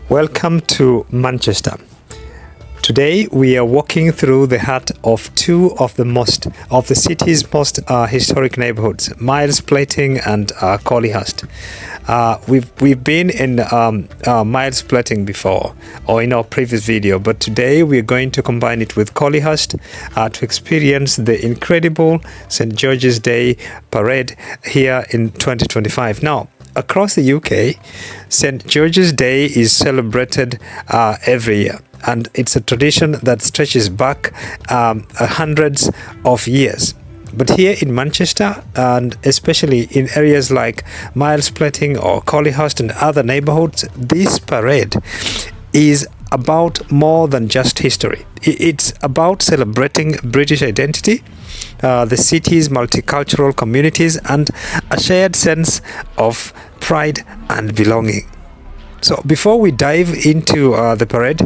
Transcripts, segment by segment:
Welcome to Manchester. Today we are walking through the heart of two of the city's most historic neighborhoods, Miles Platting and Collyhurst. We've been in Miles Platting before, or in our previous video, but today we are going to combine it with Collyhurst to experience the incredible St. George's Day parade here in 2025. Now, across the UK, St. George's Day is celebrated every year, and it's a tradition that stretches back hundreds of years. But here in Manchester, and especially in areas like Miles Platting or Collyhurst and other neighborhoods, this parade is about more than just history. It's about celebrating British identity, the city's multicultural communities, and a shared sense of pride and belonging. So before we dive into the parade,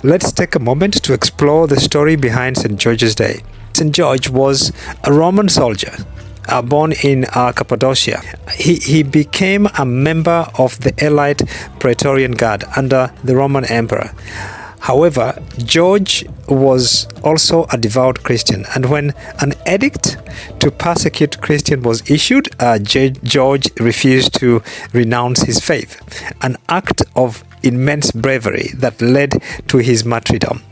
let's take a moment to explore the story behind St. George's Day. St. George was a Roman soldier born in Cappadocia. He became a member of the elite Praetorian Guard under the Roman Emperor. However, George was also a devout Christian, and when an edict to persecute Christians was issued, George refused to renounce his faith, an act of immense bravery that led to his martyrdom.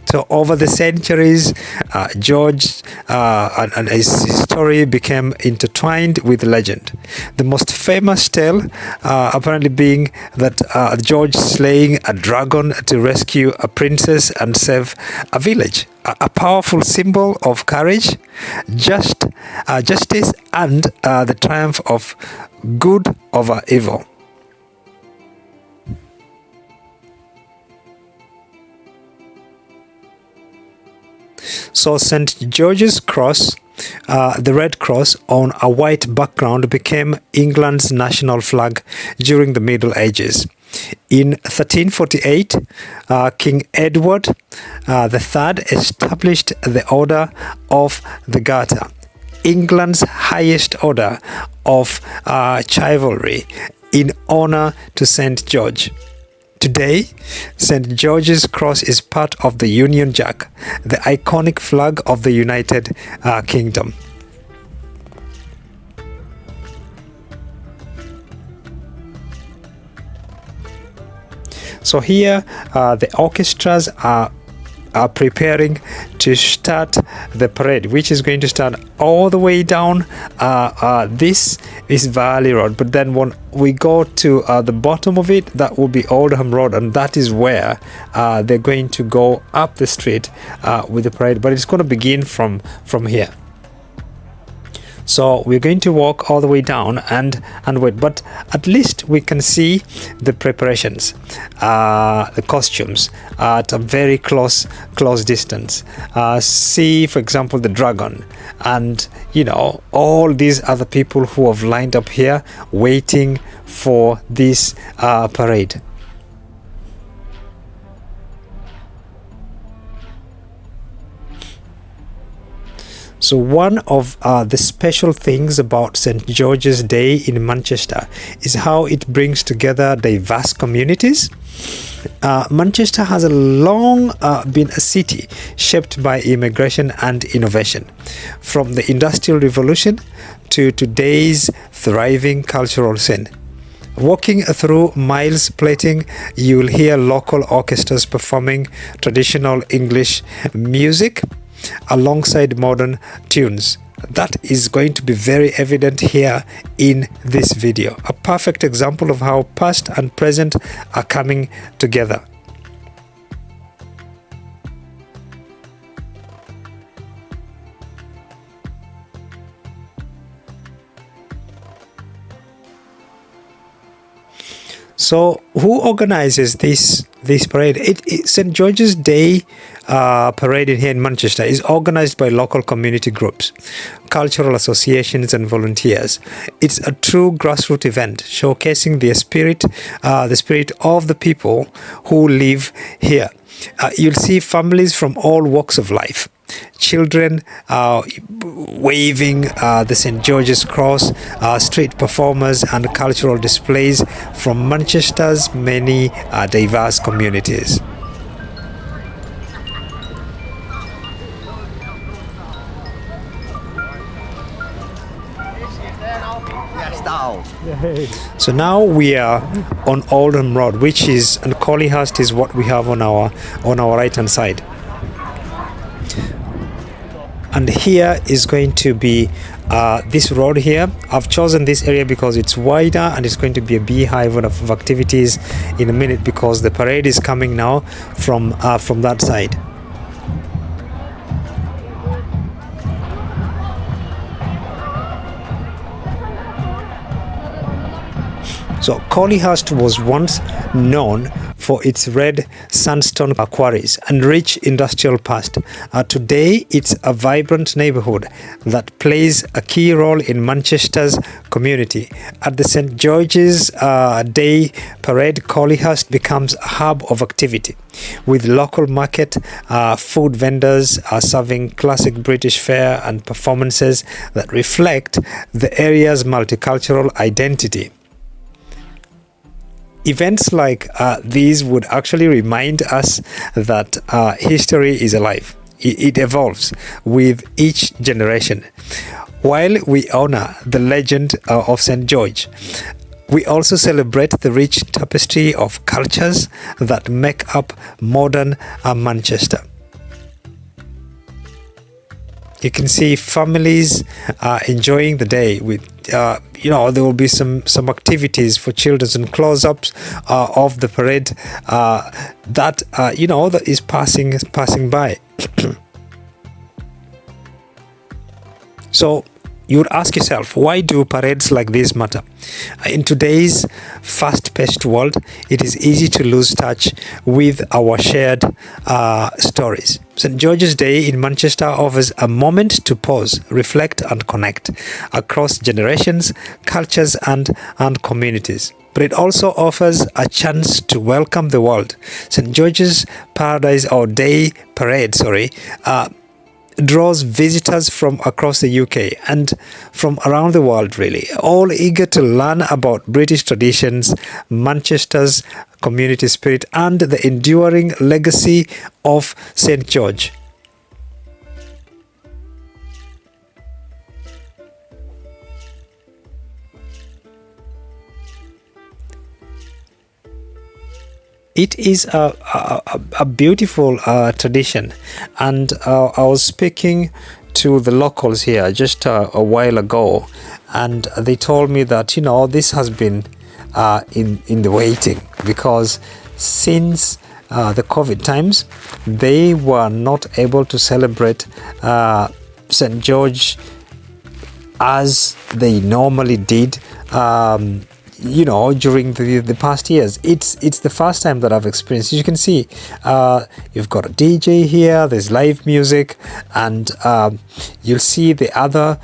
So over the centuries, George and his story became intertwined with legend. The most famous tale apparently being that George slaying a dragon to rescue a princess and save a village, a powerful symbol of courage, justice, and the triumph of good over evil. So St. George's Cross, the Red Cross on a white background, became England's national flag during the Middle Ages. In 1348, King Edward III established the Order of the Garter, England's highest order of chivalry, in honor to St. George. Today, St. George's Cross is part of the Union Jack, the iconic flag of the United Kingdom. So here, the orchestras are preparing to start the parade, which is going to start all the way down this is Valley Road, but then when we go to the bottom of it, that will be Oldham Road, and that is where they're going to go up the street with the parade, but it's going to begin from here. So we're going to walk all the way down and wait, but at least we can see the preparations, the costumes at a very close distance. See, for example, the dragon, and all these other people who have lined up here waiting for this parade. So one of the special things about St. George's Day in Manchester is how it brings together diverse communities. Manchester has long been a city shaped by immigration and innovation. From the Industrial Revolution to today's thriving cultural scene. Walking through Miles Platting, you will hear local orchestras performing traditional English music alongside modern tunes. That is going to be very evident here in this video. A perfect example of how past and present are coming together. So who organizes this parade? St. George's Day parade in here in Manchester is organized by local community groups, cultural associations and volunteers. It's a true grassroots event showcasing the spirit of the people who live here. You'll see families from all walks of life, Children waving the St. George's Cross, street performers and cultural displays from Manchester's many diverse communities. So now we are on Oldham Road, which is, and Collyhurst is what we have on our right hand side. And here is going to be this road here. I've chosen this area because it's wider and it's going to be a beehive of activities in a minute, because the parade is coming now from that side. So Collyhurst was once known for its red sandstone quarries and rich industrial past. Today, it's a vibrant neighborhood that plays a key role in Manchester's community. At the St. George's Day Parade, Collyhurst becomes a hub of activity, with local market food vendors serving classic British fare and performances that reflect the area's multicultural identity. Events like these would actually remind us that history is alive. It evolves with each generation. While we honor the legend of St. George, we also celebrate the rich tapestry of cultures that make up modern Manchester. You can see families enjoying the day with, there will be some activities for children and close-ups of the parade that is passing by. So you would ask yourself, why do parades like this matter? In today's fast-paced world, it is easy to lose touch with our shared stories. St. George's Day in Manchester offers a moment to pause, reflect and connect across generations, cultures and communities. But it also offers a chance to welcome the world. St. George's Paradise or Day Parade, draws visitors from across the UK and from around the world, really, all eager to learn about British traditions, Manchester's community spirit and the enduring legacy of St. George. It is a beautiful tradition, and I was speaking to the locals here just a while ago, and they told me that this has been in the waiting, because since the COVID times they were not able to celebrate St. George as they normally did. During the past years. It's the first time that I've experienced. You can see you've got a DJ here, there's live music, and you'll see the other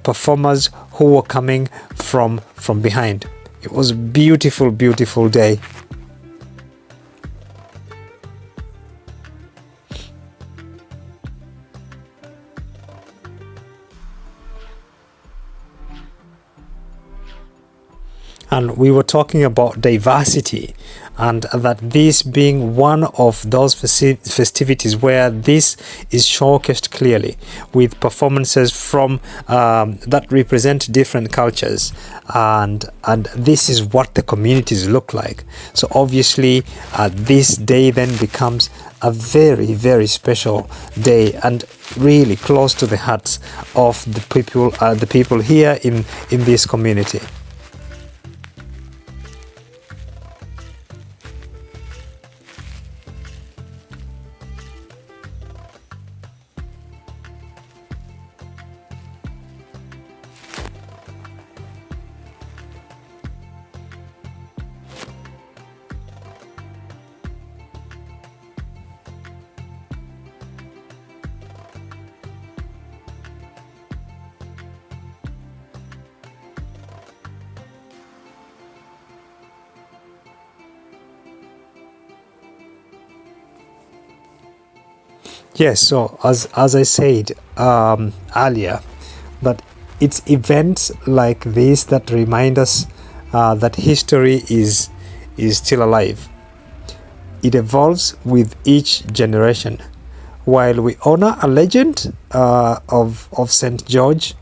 performers who were coming from behind. It was a beautiful day. And we were talking about diversity, and that this being one of those festivities where this is showcased clearly with performances from that represent different cultures, and this is what the communities look like. So obviously this day then becomes a very, very special day and really close to the hearts of the people here in this community. Yes, so as I said earlier, that it's events like this that remind us that history is still alive. It evolves with each generation. While we honor a legend of St. George,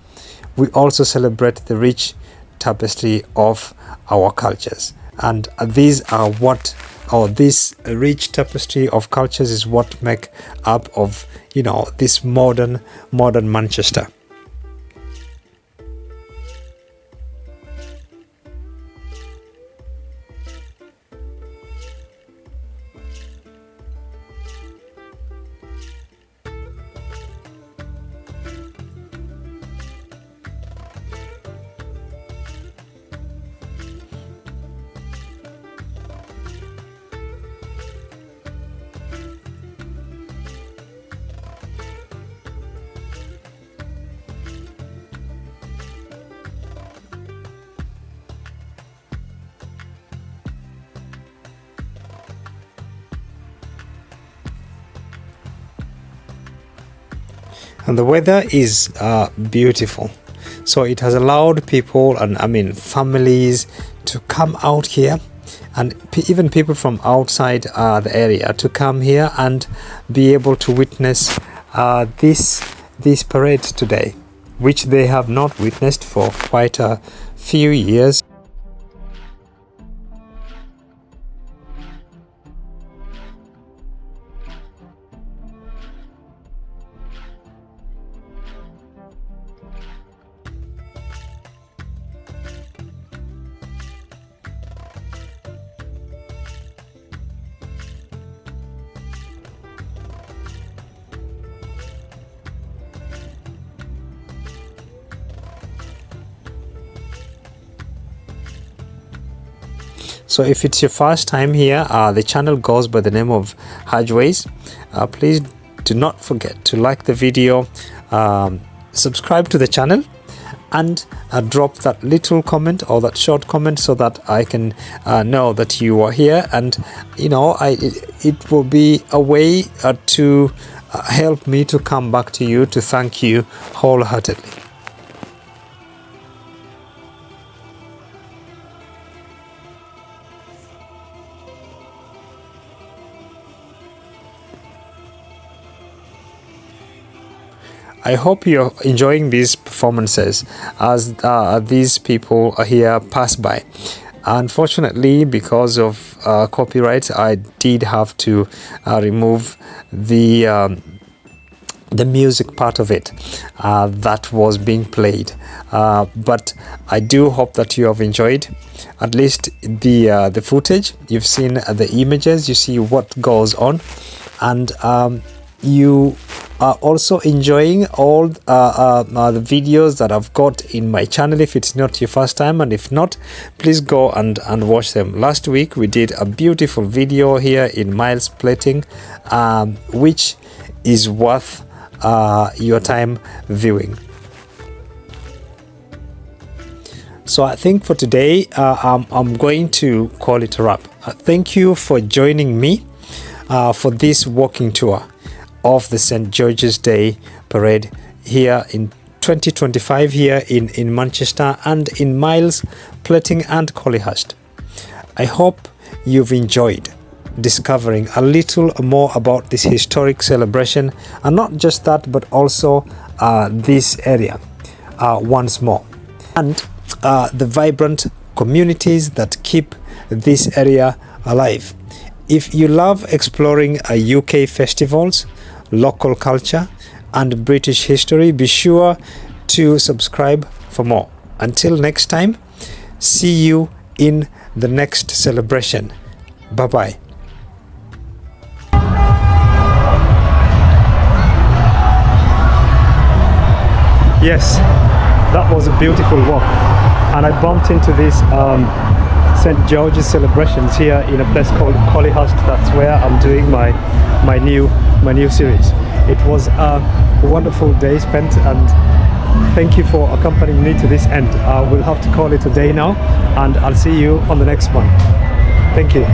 we also celebrate the rich tapestry of our cultures. And these are what, or this rich tapestry of cultures is what make up of, this modern Manchester. And the weather is beautiful, so it has allowed people, and families, to come out here, and even people from outside the area to come here and be able to witness this parade today, which they have not witnessed for quite a few years. So if it's your first time here, the channel goes by the name of Hajways. Please do not forget to like the video, subscribe to the channel, and drop that little comment or that short comment so that I can know that you are here. And it will be a way to help me to come back to you to thank you wholeheartedly. I hope you're enjoying these performances as these people here pass by. Unfortunately, because of copyright, I did have to remove the music part of it that was being played. But I do hope that you have enjoyed at least the footage. You've seen the images, you see what goes on, and you are also enjoying all the videos that I've got in my channel if it's not your first time, and if not, please go and watch them. Last week we did a beautiful video here in Miles Platting, which is worth your time viewing. So I think for today I'm going to call it a wrap. Thank you for joining me for this walking tour of the St. George's Day Parade here in 2025 here in Manchester and in Miles Platting and Collyhurst. I hope you've enjoyed discovering a little more about this historic celebration, and not just that, but also this area once more, and the vibrant communities that keep this area alive. If you love exploring UK festivals, local culture, and British history, be sure to subscribe for more. Until next time, see you in the next celebration. Bye bye. Yes, that was a beautiful walk, and I bumped into this St. George's celebrations here in a place called Collyhurst. That's where I'm doing my new series. It was a wonderful day spent, and thank you for accompanying me to this end. We'll have to call it a day now, and I'll see you on the next one. Thank you.